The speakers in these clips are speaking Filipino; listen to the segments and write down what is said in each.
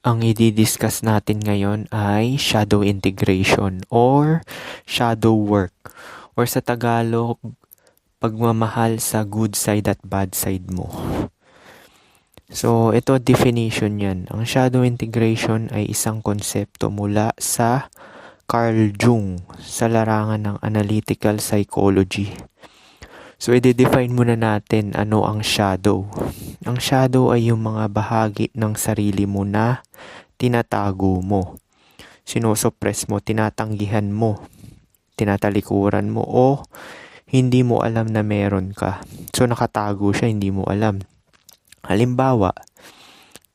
Ang i-discuss natin ngayon ay shadow integration or shadow work or sa Tagalog, pagmamahal sa good side at bad side mo. So, ito definition yan. Ang shadow integration ay isang konsepto mula sa Carl Jung sa larangan ng analytical psychology. So, i-define muna natin ano ang shadow. Ang shadow ay yung mga bahagi ng sarili mo na tinatago mo, sinosuppress mo, tinatanggihan mo, tinatalikuran mo, o hindi mo alam na meron ka. So, nakatago siya, hindi mo alam. Halimbawa,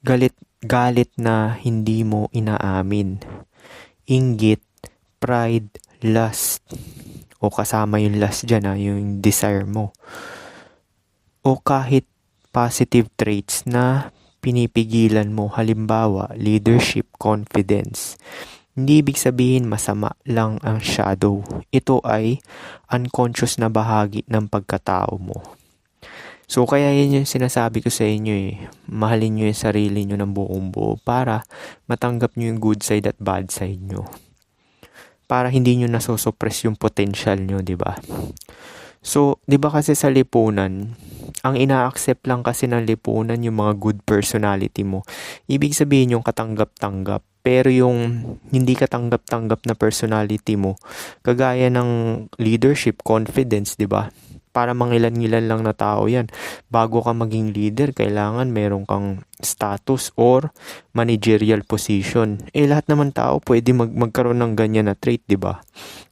galit na hindi mo inaamin, inggit, pride, lust, o kasama yung lust dyan, yung desire mo. O kahit positive traits na pinipigilan mo, halimbawa, leadership, confidence. Hindi ibig sabihin masama lang ang shadow. Ito ay unconscious na bahagi ng pagkatao mo. So, kaya yun yung sinasabi ko sa inyo Mahalin nyo yung sarili nyo ng buong buo para matanggap nyo yung good side at bad side nyo. Para hindi nyo nasosuppress yung potential nyo, di ba? So, di ba kasi sa lipunan, ang ina-accept lang kasi ng lipunan yung mga good personality mo. Ibig sabihin yung katanggap-tanggap. Pero yung hindi katanggap-tanggap na personality mo, kagaya ng leadership, confidence, di ba? Para mangilan-ngilan lang na tao yan. Bago ka maging leader, kailangan meron kang status or managerial position. Lahat naman tao pwede magkaroon ng ganyan na trait, di ba?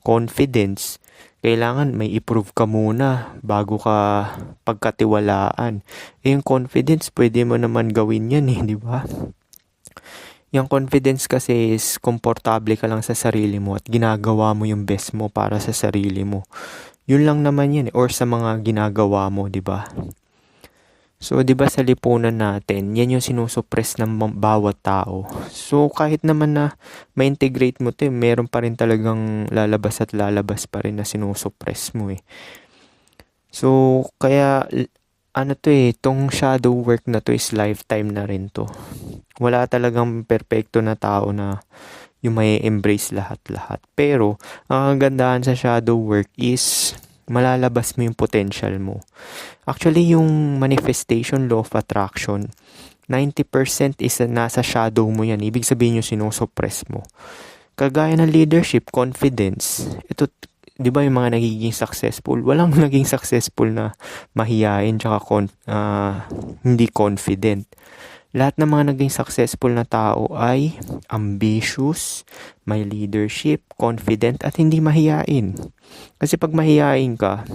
Confidence, kailangan may i-prove ka muna bago ka pagkatiwalaan. Yung confidence, pwede mo naman gawin yan di ba? Yung confidence kasi is komportable ka lang sa sarili mo at ginagawa mo yung best mo para sa sarili mo. Yun lang naman yan or sa mga ginagawa mo, di ba? So, di ba sa lipunan natin, yan yung sinusuppress ng bawat tao. So, kahit naman na ma-integrate mo meron pa rin talagang lalabas at lalabas pa rin na sinusuppress mo So, kaya tong shadow work na to is lifetime na rin to. Wala talagang perfecto na tao na yung may embrace lahat-lahat. Pero, ang kagandahan sa shadow work is malalabas mo yung potential mo. Actually, yung manifestation law of attraction, 90% is nasa shadow mo yan. Ibig sabihin yung sinusuppress mo. Kagaya ng leadership, confidence, ito, di ba yung mga nagiging successful? Walang naging successful na mahiyain tsaka hindi confident. Lahat ng mga naging successful na tao ay ambitious, may leadership, confident, at hindi mahiyain. Kasi pag mahiyain ka,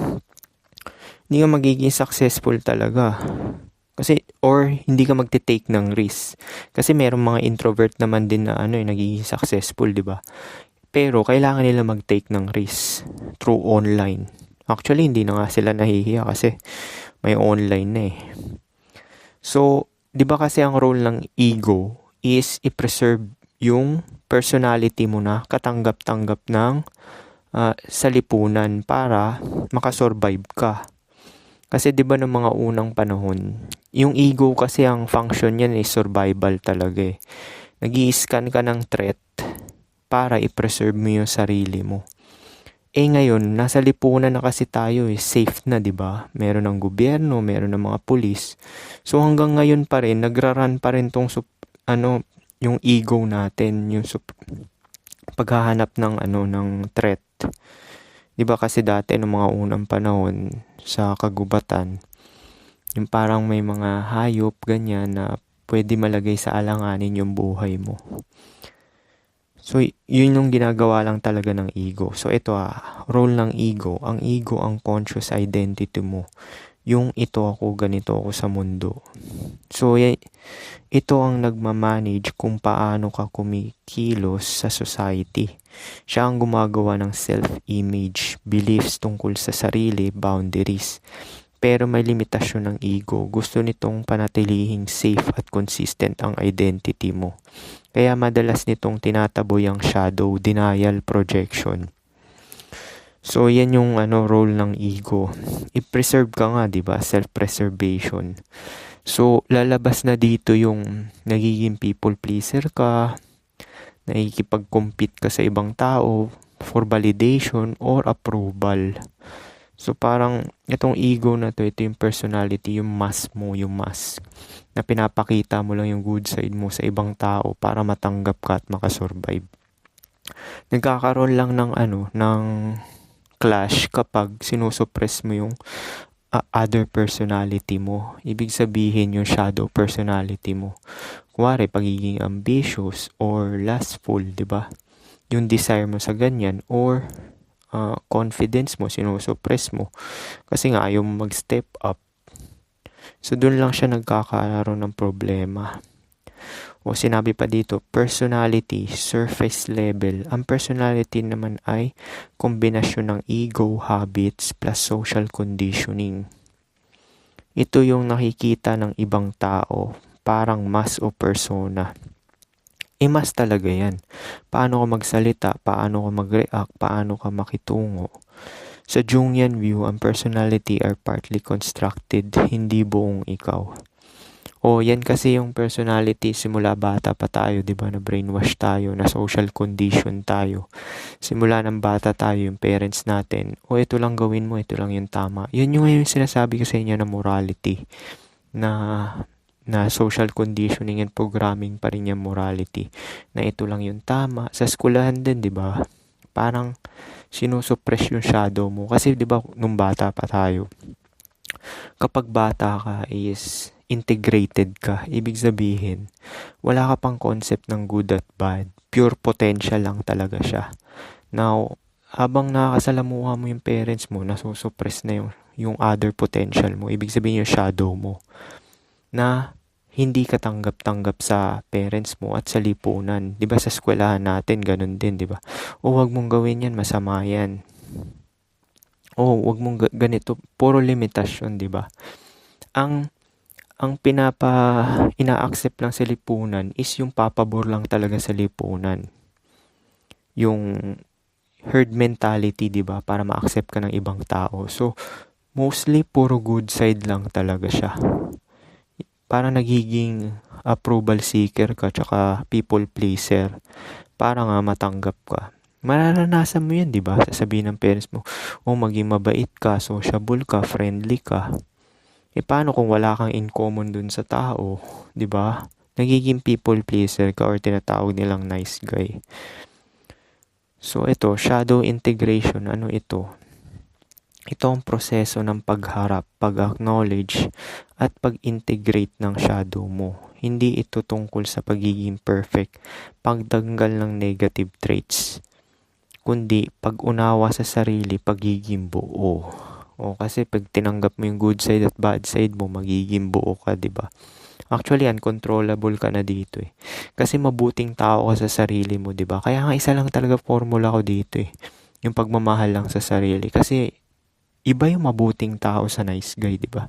hindi ka magiging successful talaga. Kasi, or hindi ka magte-take ng risk. Kasi merong mga introvert naman din na nagiging successful, di ba? Pero kailangan nila mag-take ng risk through online. Actually, hindi na nga sila nahihiya kasi may online na So, di ba kasi ang role ng ego is i-preserve yung personality mo na katanggap-tanggap ng sa lipunan para makasurvive ka. Kasi di ba ng mga unang panahon, yung ego kasi ang function niyan is survival talaga Nag-i-scan ka ng threat para i-preserve mo yung sarili mo. Ngayon, nasa lipunan na kasi tayo safe na, di ba? Meron ng gobyerno, meron ng mga pulis. So hanggang ngayon pa rin, nagra-run pa rin tong yung ego natin, yung paghahanap ng threat. Di ba kasi dati ng mga unang panahon sa kagubatan, yung parang may mga hayop ganyan na pwede malagay sa alanganin yung buhay mo. So, yun yung ginagawa lang talaga ng ego. So, ito role ng ego. Ang ego, ang conscious identity mo. Yung ito ako, ganito ako sa mundo. So, ito ang nagmamanage kung paano ka kumikilos sa society. Siya ang gumagawa ng self-image, beliefs tungkol sa sarili, boundaries. Pero may limitasyon ng ego. Gusto nitong panatilihing safe at consistent ang identity mo. Kaya madalas nitong tinataboy ang shadow, denial, projection. So, yan yung role ng ego. I-preserve ka nga, di ba? Self-preservation. So, lalabas na dito yung nagiging people pleaser ka, nakikipag-compete ka sa ibang tao for validation or approval. So, parang itong ego na to, ito yung personality, yung mask mo, yung mask na pinapakita mo lang yung good side mo sa ibang tao para matanggap ka at makasurvive. Nagkakaroon lang ng clash kapag sinusuppress mo yung other personality mo. Ibig sabihin yung shadow personality mo. Kuwari, pagiging ambitious or lustful, di ba? Yung desire mo sa ganyan or confidence mo, sinusuppress mo. Kasi nga, ayaw mo mag-step up. So, dun lang siya nagkakaroon ng problema. O sinabi pa dito, personality, surface level. Ang personality naman ay kombinasyon ng ego, habits, plus social conditioning. Ito yung nakikita ng ibang tao, parang mask o persona. Mas talaga yan. Paano ka magsalita, paano ka mag-react, paano ka makitungo. Sa Jungian view, ang personality are partly constructed, hindi buong ikaw. Yan kasi yung personality simula bata pa tayo, 'di ba? Na brainwash tayo, na social condition tayo. Simula ng bata tayo, yung parents natin, ito lang gawin mo, ito lang yung tama. Yun yung sinasabi ko sa inyo na morality, na social conditioning and programming pa rin yung morality, na ito lang yung tama. Sa eskwelahan din, 'di ba? Parang sinusuppress yung shadow mo kasi 'di ba nung bata pa tayo, kapag bata ka is integrated ka. Ibig sabihin, wala ka pang concept ng good at bad. Pure potential lang talaga siya. Now, habang nakakasalamuha mo yung parents mo, nasusuppress na yung other potential mo. Ibig sabihin yung shadow mo. Na hindi ka tanggap-tanggap sa parents mo at sa lipunan. 'Di ba sa eskwelahan natin ganun din, 'di ba? Wag mong gawin 'yan, masama 'yan. Wag mong ganito, puro limitasyon, 'di ba? Ang ina-accept lang sa lipunan is yung papabor lang talaga sa lipunan. Yung herd mentality, 'di ba? Para ma-accept ka ng ibang tao. So, mostly puro good side lang talaga siya. Para nagiging approval seeker ka tsaka people pleaser para nga matanggap ka. Mararanasan mo yan, 'di ba? Sasabihin ng parents mo, maging mabait ka, sociable ka, friendly ka. Paano kung wala kang in common dun sa tao, 'di ba? Nagiging people pleaser ka or tinatawag nilang nice guy. So ito, shadow integration, ano ito? Ito ang proseso ng pagharap, pag-acknowledge at pag-integrate ng shadow mo. Hindi ito tungkol sa pagiging perfect, pagtanggal ng negative traits, kundi pag-unawa sa sarili, pagiging buo. Kasi pag tinanggap mo yung good side at bad side mo, magiging buo ka, 'di ba? Actually, uncontrollable ka na dito eh. Kasi mabuting tao ka sa sarili mo, 'di ba? Kaya nga isa lang talaga formula ko dito eh. Yung pagmamahal lang sa sarili. Kasi iba yung mabuting tao sa nice guy, 'di ba?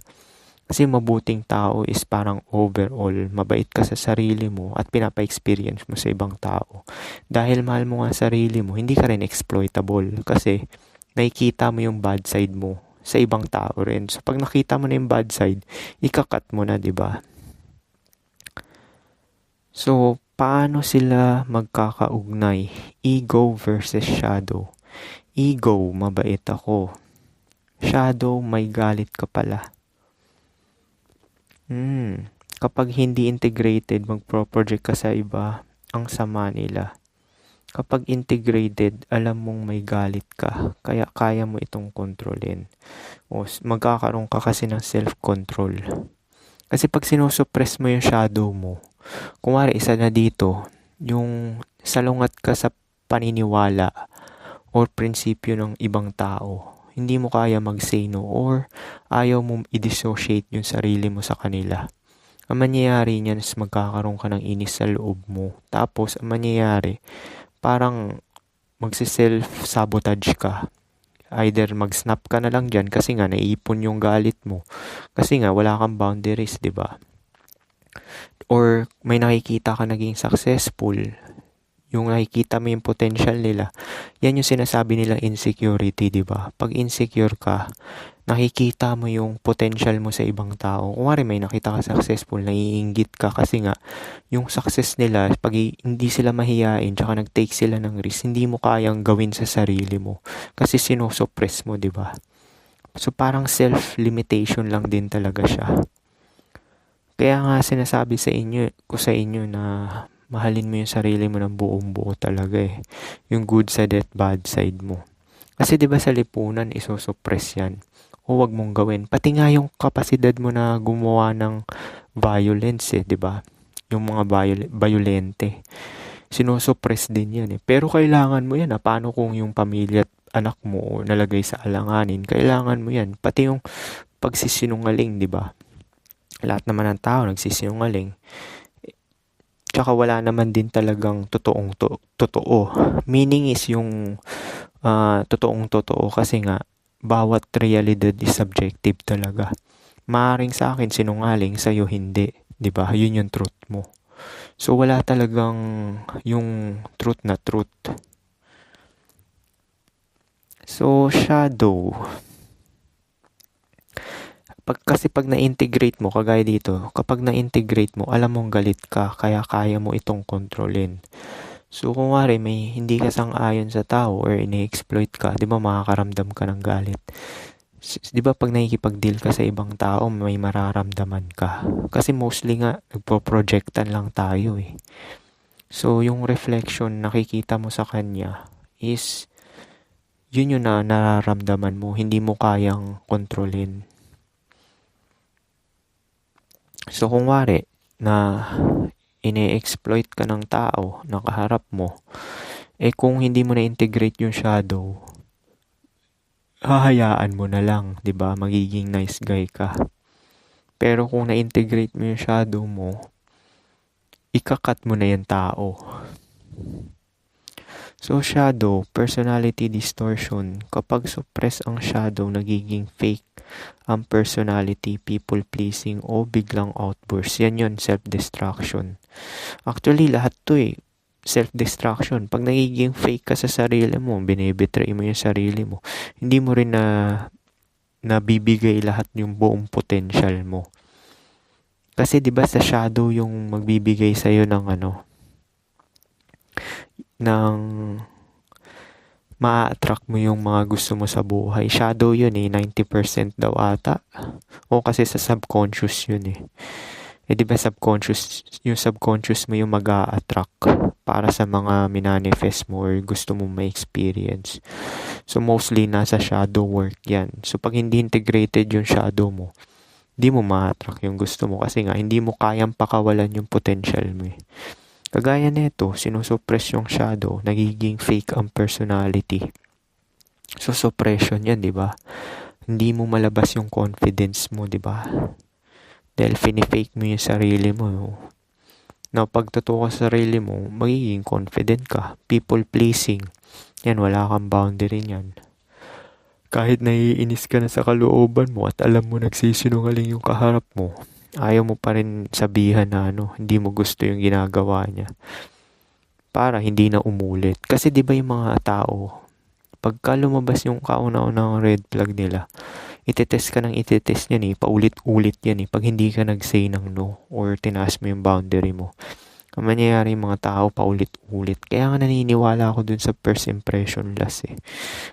Kasi mabuting tao is parang overall, mabait ka sa sarili mo at pinapa-experience mo sa ibang tao. Dahil mahal mo nga sarili mo, hindi ka rin exploitable kasi nakikita mo yung bad side mo sa ibang tao rin. So, pag nakita mo na yung bad side, ikakat mo na, 'di ba? So, paano sila magkakaugnay? Ego versus shadow. Ego, mabait ako. Shadow, may galit ka pala. Kapag hindi integrated, magpo-project ka sa iba, ang sama nila. Kapag integrated, alam mong may galit ka, kaya kaya mo itong kontrolin. Magkakaroon ka kasi ng self-control. Kasi pag sinusuppress mo yung shadow mo, kumari isa na dito, yung salungat ka sa paniniwala or prinsipyo ng ibang tao, hindi mo kaya mag-say no or ayaw mo i-dissociate yung sarili mo sa kanila. Ang mangyayari niyan is magkakaroon ka ng inis sa loob mo. Tapos, ang mangyayari, parang magsi-self-sabotage ka. Either mag-snap ka na lang dyan kasi nga naiipon yung galit mo. Kasi nga wala kang boundaries, 'di ba? Or may nakikita ka naging successful, yung nakikita mo yung potential nila. Yan yung sinasabi nilang insecurity, 'di ba? Pag insecure ka, nakikita mo yung potential mo sa ibang tao. Kunwari may nakita ka successful, naiinggit ka kasi nga yung success nila, pag hindi sila mahiyain, tsaka nag-take sila ng risk, hindi mo kayang gawin sa sarili mo kasi sinosuppress mo, di ba? So parang self-limitation lang din talaga siya. Kaya nga sinasabi sa inyo na mahalin mo yung sarili mo ng buong buo talaga eh. Yung good side at bad side mo. Kasi 'di ba sa lipunan isusuppress 'yan. O wag mong gawin. Pati nga yung kapasidad mo na gumawa ng violence 'di ba? Yung mga violente. Sinusuppress din 'yan eh. Pero kailangan mo 'yan. Paano kung yung pamilya at anak mo nalagay sa alanganin? Kailangan mo 'yan. Pati yung pagsisinungaling, 'di ba? Lahat naman ng tao nagsisinungaling. Tsaka wala naman din talagang totoo. Meaning is yung totoong totoo kasi nga bawat realidad is subjective talaga. Maaring sa akin sinungaling, sa'yo hindi. 'Di ba? Yun yung truth mo. So wala talagang yung truth na truth. So shadow. Kasi pag na-integrate mo, kagaya dito, kapag na-integrate mo, alam mong galit ka, kaya kaya mo itong kontrolin. So, kung wari, may hindi ka sang-ayon sa tao or ini-exploit ka, di ba makakaramdam ka ng galit? Di ba pag nakikipag-deal ka sa ibang tao, may mararamdaman ka? Kasi mostly nga, nagpo-projectan lang tayo eh. So, yung reflection nakikita mo sa kanya is, yun yung nararamdaman mo, hindi mo kayang kontrolin. So, kung wari na ini-exploit ka ng tao na kaharap mo, kung hindi mo na-integrate yung shadow, hahayaan mo na lang, 'di ba? Magiging nice guy ka. Pero kung na-integrate mo yung shadow mo, ikakat mo na yung tao. So, shadow, personality distortion. Kapag suppress ang shadow, nagiging fake ang personality, people-pleasing, o biglang outburst. Yan yun, self-destruction. Actually, lahat to self-destruction. Pag nagiging fake ka sa sarili mo, binibetray mo yung sarili mo, hindi mo rin nabibigay lahat yung buong potential mo. Kasi 'di ba sa shadow yung magbibigay sa iyo ng ng ma-attract mo yung mga gusto mo sa buhay. Shadow yun 90% daw ata. O kasi sa subconscious yun di ba yung subconscious mo yung mag-a-attract para sa mga minanifest mo or gusto mo ma-experience. So mostly nasa shadow work yan. So pag hindi integrated yung shadow mo, hindi mo ma-attract yung gusto mo kasi nga hindi mo kayang pakawalan yung potential mo Kagaya nito, sinusuppress yung shadow, nagiging fake ang personality. So suppression yan, 'di ba? Hindi mo malabas yung confidence mo, 'di ba? Dahil fake mo yung sarili mo. Now, pag totoo ka sa sarili mo, magiging confident ka. People pleasing. Yan, wala kang boundary niyan. Kahit naiinis ka na sa kalooban mo at alam mo nagsisinungaling yung kaharap mo, ayaw mo pa rin sabihan na hindi mo gusto yung ginagawa niya. Para hindi na umulit. Kasi 'di ba yung mga tao, pagka lumabas yung kauna-unang red flag nila, itetest ka ng itetest yan paulit-ulit yan pag hindi ka nag-say ng no or tinaas mo yung boundary mo. Ang mangyayari yung mga tao paulit-ulit. Kaya nga naniniwala ako dun sa first impression last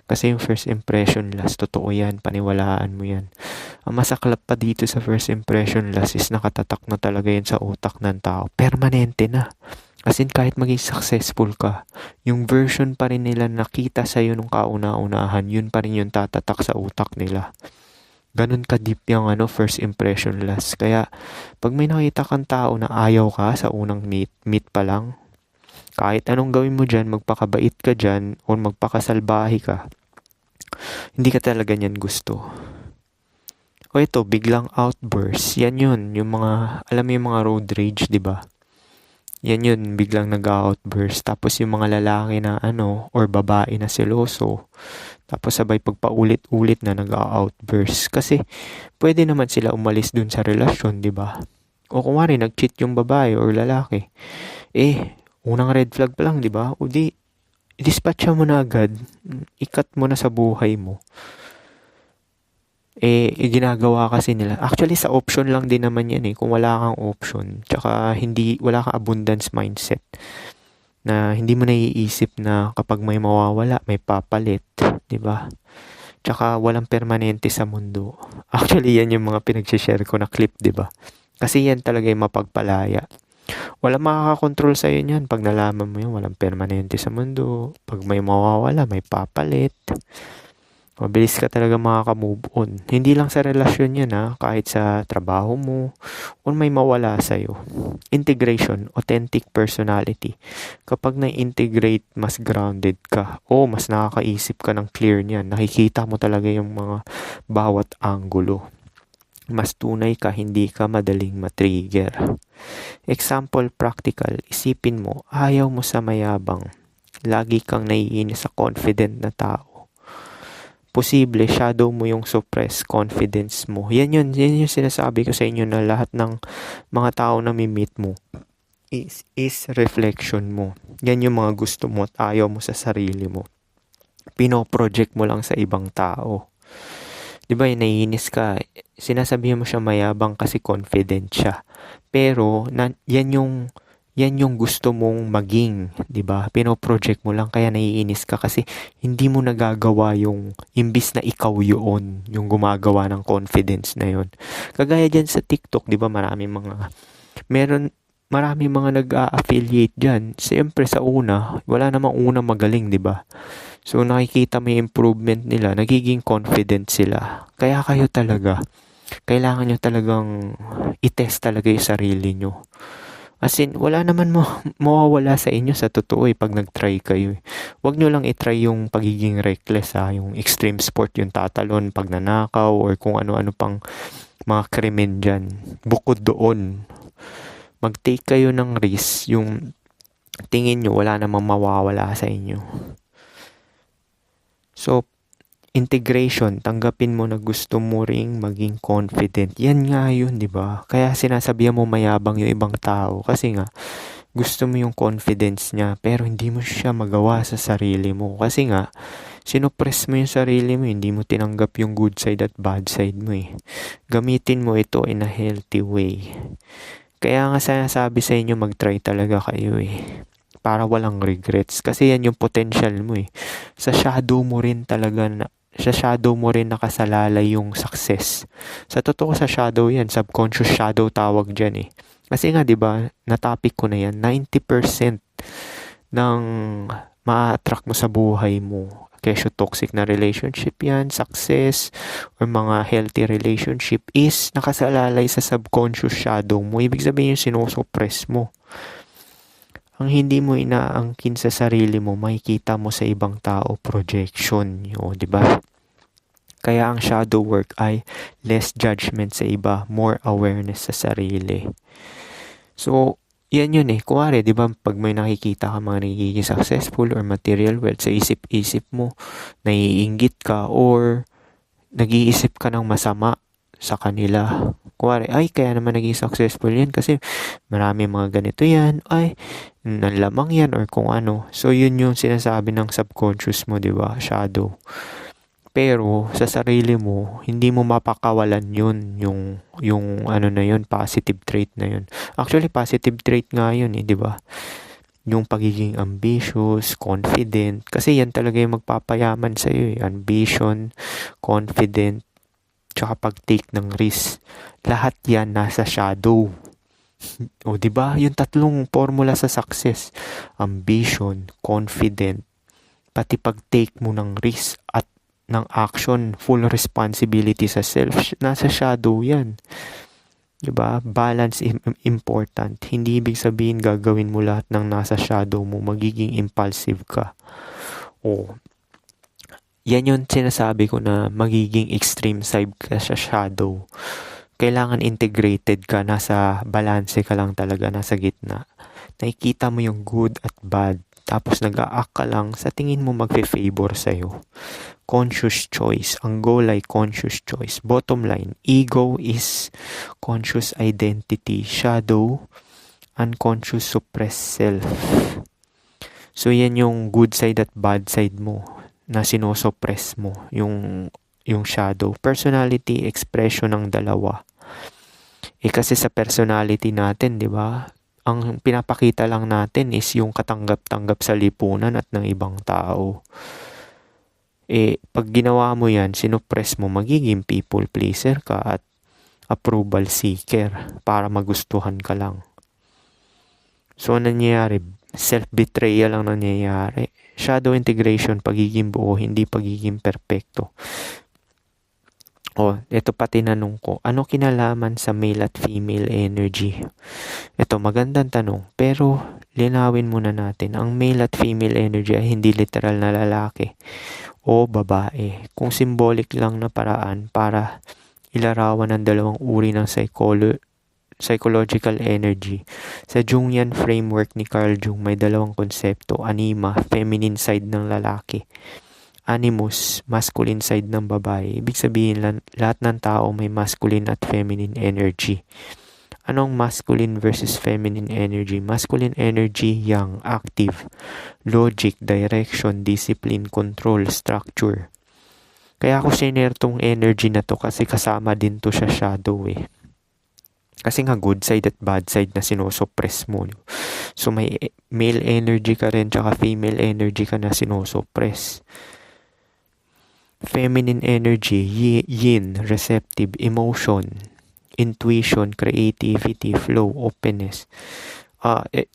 Kasi yung first impression last, totoo yan, paniwalaan mo yan. Ang masaklap pa dito sa first impression last is nakatatak na talaga yan sa utak ng tao. Permanente na. As in, kahit maging successful ka, yung version pa rin nila nakita sa'yo nung kauna-unahan, yun pa rin yung tatatak sa utak nila. Ganun ka-deep yung first impression last. Kaya, pag may nakita kang tao na ayaw ka sa unang meet pa lang, kahit anong gawin mo dyan, magpakabait ka dyan, o magpakasalbahe ka, hindi ka talaga niyan gusto. O ito, biglang outburst. Yan yun, yung mga, alam mo yung mga road rage, di ba? Yan yun, biglang nag-outburst. Tapos yung mga lalaki na or babae na seloso, tapos sabay pagpaulit-ulit na nag-outburst. Kasi pwede naman sila umalis dun sa relasyon, di ba? O kung wari, nag-cheat yung babae or lalaki. Unang red flag pa lang, di ba? O di, dispatcha mo na agad. Ikat mo na sa buhay mo. ginagawa kasi nila. Actually, sa option lang din naman yan kung wala kang option. Tsaka wala kang abundance mindset na hindi mo naiisip na kapag may mawawala, may papalit, 'di ba? Tsaka walang permanente sa mundo. Actually, yan yung mga pinag-share ko na clip, 'di ba? Kasi yan talaga yung mapagpalaya. Walang makakakontrol sa iyo niyan pag nalaman mo yun, walang permanente sa mundo. Pag may mawawala, may papalit. Mabilis ka talaga makaka-move on. Hindi lang sa relasyon yan kahit sa trabaho mo, kung may mawala sa'yo. Integration, authentic personality. Kapag na-integrate, mas grounded ka. O mas nakakaisip ka ng clear niyan. Nakikita mo talaga yung mga bawat anggulo. Mas tunay ka, hindi ka madaling matrigger. Example practical, isipin mo, ayaw mo sa mayabang. Lagi kang naiinis sa confident na tao. Posible shadow mo yung suppress confidence mo. Yan yung sinasabi ko sa inyo na lahat ng mga tao na mi-meet mo is reflection mo. Yan yung mga gusto mo at ayaw mo sa sarili mo. Pino-project mo lang sa ibang tao. 'Di ba, naiinis ka, sinasabihan mo siya mayabang kasi confident siya. Pero yan yung gusto mong maging, 'di ba? Pino-project mo lang kaya naiinis ka kasi hindi mo nagagawa yung imbis na ikaw yun, yung gumagawa ng confidence na yun. Kagaya diyan sa TikTok, 'di ba? Marami mga nag-a-affiliate diyan. Siyempre sa una, wala namang una magaling, 'di ba? So nakikita mo yung improvement nila, nagiging confident sila. Kaya kayo talaga, kailangan nyo talagang i-test talaga yung sarili nyo. As in, wala naman mawawala sa inyo sa totoo pag nag-try kayo. Huwag nyo lang i-try yung pagiging reckless yung extreme sport, yung tatalon, pag nanakaw, or kung ano-ano pang mga krimen dyan. Bukod doon, mag-take kayo ng risk, yung tingin nyo wala namang mawawala sa inyo. So, integration, tanggapin mo na gusto mo ring maging confident. Yan nga yun, di ba? Kaya sinasabihan mo mayabang yung ibang tao kasi nga gusto mo yung confidence niya pero hindi mo siya magawa sa sarili mo. Kasi nga, sinupress mo yung sarili mo, hindi mo tinanggap yung good side at bad side mo Gamitin mo ito in a healthy way. Kaya nga sinasabi sa inyo, mag-try talaga kayo para walang regrets. Kasi yan yung potential mo Sa shadow mo rin nakasalalay yung success. Sa totoo, sa shadow yan, subconscious shadow tawag dyan Kasi nga, di ba, na-topic ko na yan, 90% ng ma-attract mo sa buhay mo, kesyo toxic na relationship yan, success, or mga healthy relationship is nakasalalay sa subconscious shadow mo. Ibig sabihin yung sinusuppress mo. Ang hindi mo inaangkin sa sarili mo, makikita mo sa ibang tao, projection, di ba? Kaya ang shadow work ay less judgment sa iba, more awareness sa sarili. So, yan yun Kuwari, di ba, pag may nakikita ka mga nagiging successful or material wealth, sa isip-isip mo, naiinggit ka or nag-iisip ka ng masama sa kanila. Kuwari, ay, kaya naman naging successful yan kasi marami mga ganito yan, ay, nanlamang yan or kung ano. So, yun yung sinasabi ng subconscious mo, di ba? Shadow. Pero, sa sarili mo, hindi mo mapakawalan yun, yung ano na yun, positive trait na yun. Actually, positive trait nga yun di ba? Yung pagiging ambitious, confident, kasi yan talaga yung magpapayaman sa'yo Ambition, confident, tsaka pag-take ng risk. Lahat yan nasa shadow. O, di ba? Yung tatlong formula sa success. Ambition, confident, pati pag-take mo ng risk at ng action, full responsibility sa self. Nasa shadow yan. di ba? Balance important. Hindi ibig sabihin gagawin mo lahat ng nasa shadow mo. Magiging impulsive ka. O, yan yung sinasabi ko na magiging extreme side ka sa shadow. Kailangan integrated ka, nasa balance ka lang talaga, nasa gitna. Nakikita mo yung good at bad, tapos nag-a-act ka lang sa tingin mo magfe-favor sa'yo. Conscious choice. Ang goal ay conscious choice. Bottom line, ego is conscious identity. Shadow, unconscious suppressed self. So yan yung good side at bad side mo na sinosuppress mo. Yung yung shadow. Personality expression ng dalawa. Kasi sa personality natin, di ba? Ang pinapakita lang natin is yung katanggap-tanggap sa lipunan at ng ibang tao. Pag ginawa mo yan, sinupress mo, magiging people pleaser ka at approval seeker para magustuhan ka lang. So, nangyayari, self-betrayal lang nangyayari. Shadow integration, pagiging buo, hindi pagiging perpekto. Ito pa tinanong ko, ano kinalaman sa male at female energy? Ito, magandang tanong. Pero, linawin muna natin, ang male at female energy ay hindi literal na lalaki o babae. Kung symbolic lang na paraan para ilarawan ang dalawang uri ng psychological energy. Sa Jungian framework ni Carl Jung, may dalawang konsepto, anima, feminine side ng lalaki. Animus, masculine side ng babae. Ibig sabihin, lahat ng tao may masculine at feminine energy. Anong masculine versus feminine energy? Masculine energy, yang, active, logic, direction, discipline, control, structure. Kaya ako sinare tong energy na to kasi kasama din to sa shadow Kasi nga good side at bad side na sinosuppress mo. So may male energy ka rin tsaka female energy ka na sinosuppress. Feminine energy, yin, receptive, emotion, intuition, creativity, flow, openness.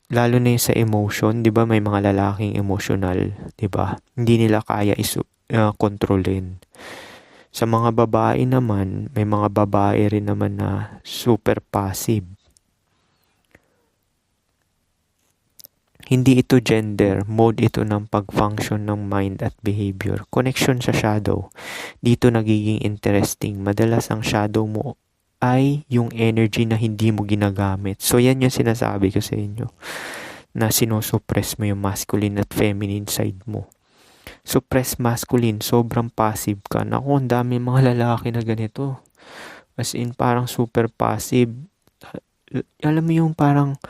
Lalo na yung sa emotion, di ba may mga lalaking emotional, di ba? Hindi nila kaya kontrolin. Sa mga babae naman, may mga babae rin naman na super passive. Hindi ito gender, mode ito ng pag-function ng mind at behavior. Connection sa shadow. Dito nagiging interesting. Madalas ang shadow mo ay yung energy na hindi mo ginagamit. So yan yung sinasabi ko sa inyo. Na sinosuppress mo yung masculine at feminine side mo. Suppress masculine, sobrang passive ka. Naku, ang dami mga lalaki na ganito. As in, parang super passive. Alam mo yung parang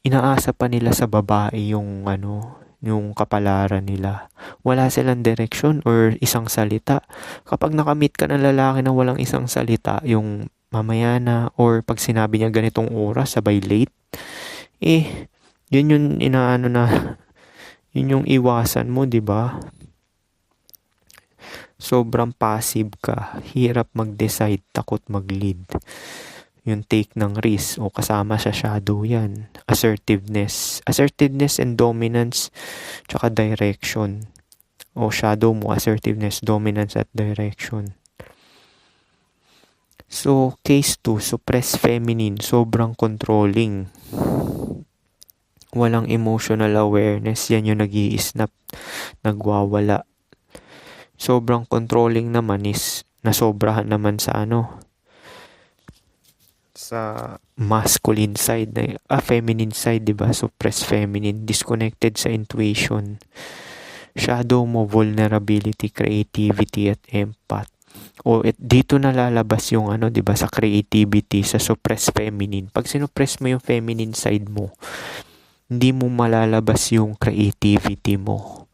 inaasa pa nila sa babae yung kapalaran nila. Wala silang direction or isang salita. Kapag nakamit ka ng lalaki na walang isang salita, yung mamaya na or pag sinabi niya ganitong oras, sabay late, yun yung yun yung iwasan mo, di ba? Sobrang passive ka, hirap mag-decide, takot mag-lead. Yung take ng risk o kasama sa shadow yan. Assertiveness and dominance tsaka direction. O shadow mo, assertiveness, dominance at direction. So, case 2, suppress feminine, sobrang controlling. Walang emotional awareness, yan yung nag-i-snap, nagwawala. Sobrang controlling naman is nasobrahan naman sa sa masculine side, feminine side, diba? Suppress feminine, disconnected sa intuition. Shadow mo, vulnerability, creativity, at empath. Dito nalalabas yung diba, sa creativity, sa suppress feminine. Pag sinuppress mo yung feminine side mo, hindi mo malalabas yung creativity mo.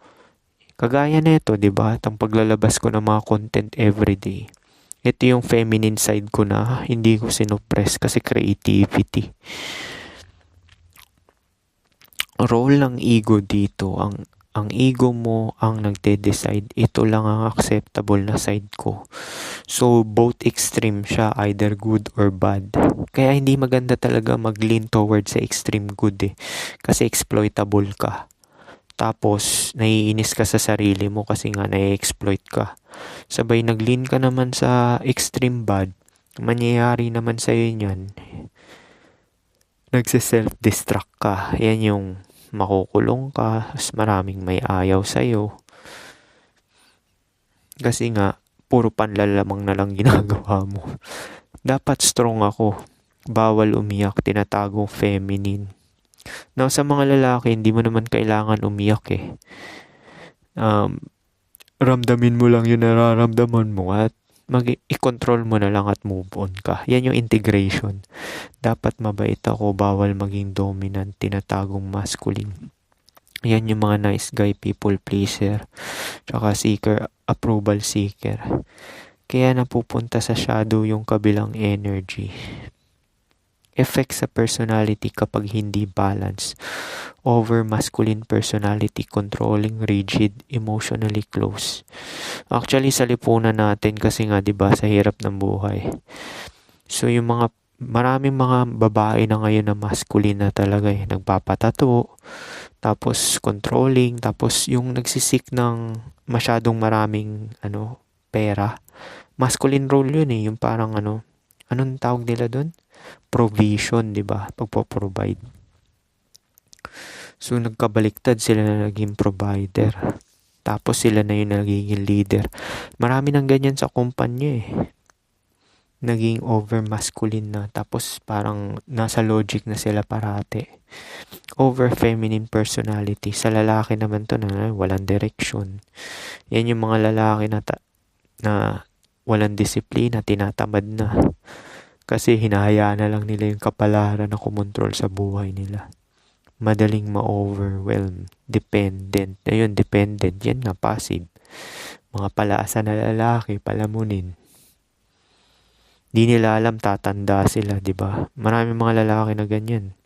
Kagaya nito, diba? Itong paglalabas ko ng mga content everyday. Ito yung feminine side ko na hindi ko sinuppress kasi creativity. Role ng ego dito, ang ego mo ang nagde-decide, ito lang ang acceptable na side ko. So, both extreme siya, either good or bad. Kaya hindi maganda talaga mag-lean towards sa extreme good kasi exploitable ka. Tapos, naiinis ka sa sarili mo kasi nga na-exploit ka. Sabay nag-lean ka naman sa extreme bad, mangyayari naman sa'yo yan. Nagse-self-destruct ka. Yan yung makukulong ka, maraming may ayaw sa'yo. Kasi nga, puro panlalamang na lang ginagawa mo. Dapat strong ako. Bawal umiyak, tinatagong feminine. Now, sa mga lalaki, hindi mo naman kailangan umiyak ramdamin mo lang yung nararamdaman mo at i-control mo na lang at move on ka. Yan yung integration. Dapat mabait ako, bawal maging dominant, tinatagong masculine. Yan yung mga nice guy, people pleaser, tsaka seeker, approval seeker. Kaya napupunta sa shadow yung kabilang energy. Effect sa personality kapag hindi balance. Over masculine personality, controlling, rigid, emotionally close. Actually, sa lipunan natin kasi nga, 'di ba, sa hirap ng buhay. So yung maraming mga babae na ngayon na masculine na talaga nagpapatato, tapos controlling, tapos yung nagsisik ng masyadong maraming pera. Masculine role yun yung parang anong tawag nila doon? Provision, 'di ba? Pagpo-provide. So nagkabaliktad, sila na naging provider. Tapos sila na yung nagiging leader. Marami nang ganyan sa kumpanya Naging over masculine na. Tapos parang nasa logic na sila parate. Over feminine personality. Sa lalaki naman to na walang direction. Yan yung mga lalaki na walang disiplina, tinatamad na. Kasi hinahayaan na lang nila yung kapalaran na kumontrol sa buhay nila. Madaling ma-overwhelm. Dependent. Ayun, dependent. Yan nga, passive. Mga palaasa na lalaki, palamunin. Di nila alam, tatanda sila, di ba? Maraming mga lalaki na ganyan.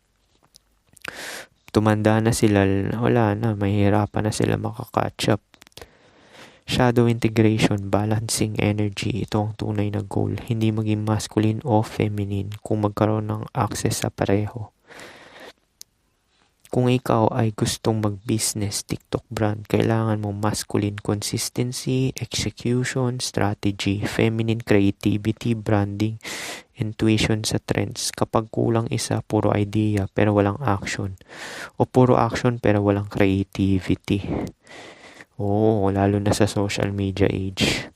Tumanda na sila, wala na, mahihirapan na sila makakatch up. Shadow integration, balancing energy, ito ang tunay na goal. Hindi maging masculine o feminine kung magkaroon ng access sa pareho. Kung ikaw ay gustong mag-business TikTok brand, kailangan mo masculine consistency, execution, strategy, feminine creativity, branding, intuition sa trends. Kapag kulang isa, puro idea pero walang action. O puro action pero walang creativity. Oo, lalo na sa social media age.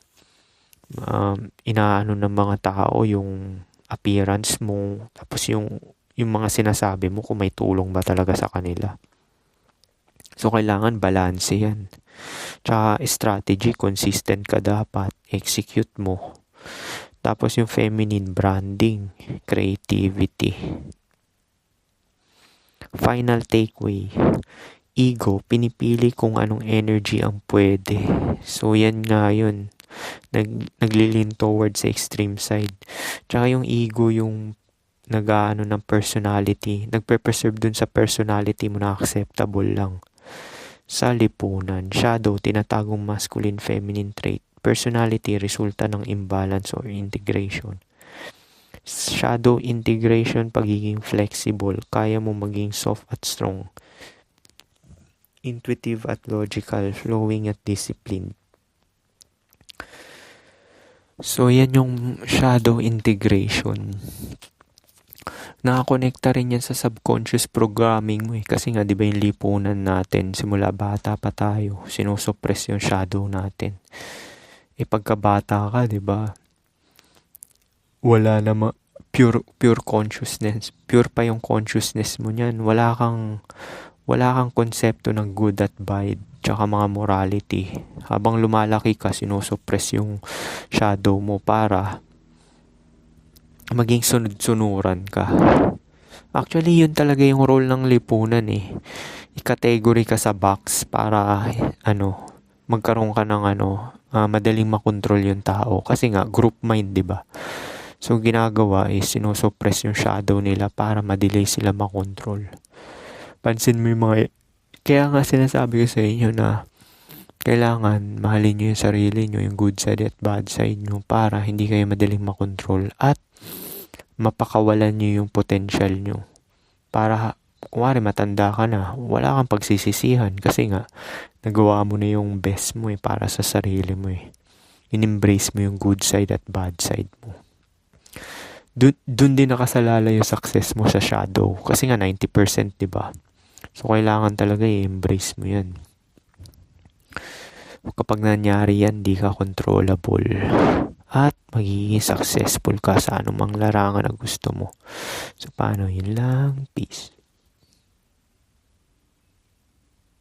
Inaano ng mga tao yung appearance mo, tapos yung mga sinasabi mo kung may tulong ba talaga sa kanila. So, kailangan balance yan. Tsaka, strategy, consistent ka dapat. Execute mo. Tapos, yung feminine branding, creativity. Final takeaway. Ego, pinipili kung anong energy ang pwede. So, yan nga yun. Naglilin towards sa extreme side. Tsaka yung ego, yung nag-aano ng personality, nagpe-preserve dun sa personality mo na acceptable lang. Sa lipunan, shadow, tinatagong masculine feminine trait. Personality, resulta ng imbalance or integration. Shadow integration, pagiging flexible, kaya mo maging soft at strong. Intuitive at logical, flowing at disciplined. So, yan yung shadow integration. Nakakonekta rin yan sa subconscious programming mo kasi nga 'di ba yung lipunan natin simula bata pa tayo, sinosuppress yung shadow natin. Pagkabata ka, 'di ba? Wala na pure consciousness. Pure pa yung consciousness mo niyan. Wala kang konsepto ng good at bad, tsaka mga morality. Habang lumalaki ka, sinosuppress yung shadow mo para maging sunod-sunuran ka. Actually, yun talaga yung role ng lipunan I-category ka sa box para magkaroon ka ng madaling makontrol yung tao. Kasi nga, group mind, di ba? So, ginagawa is sinusuppress yung shadow nila para madelay sila makontrol. Pansin mo yung kaya nga sinasabi ko sa inyo na kailangan mahalin nyo yung sarili nyo, yung good side at bad side nyo para hindi kayo madaling makontrol at mapakawalan nyo yung potential nyo. Para, kumari matanda ka na, wala kang pagsisisihan kasi nga, nagawa mo na yung best mo para sa sarili mo In-embrace mo yung good side at bad side mo. Dun din nakasalala yung success mo sa shadow. Kasi nga 90%, diba? So, kailangan talaga i-embrace mo yan. Kapag nangyari yan, di ka controllable. At magiging successful ka sa anumang larangan na gusto mo. So, paano? Yun lang. Peace.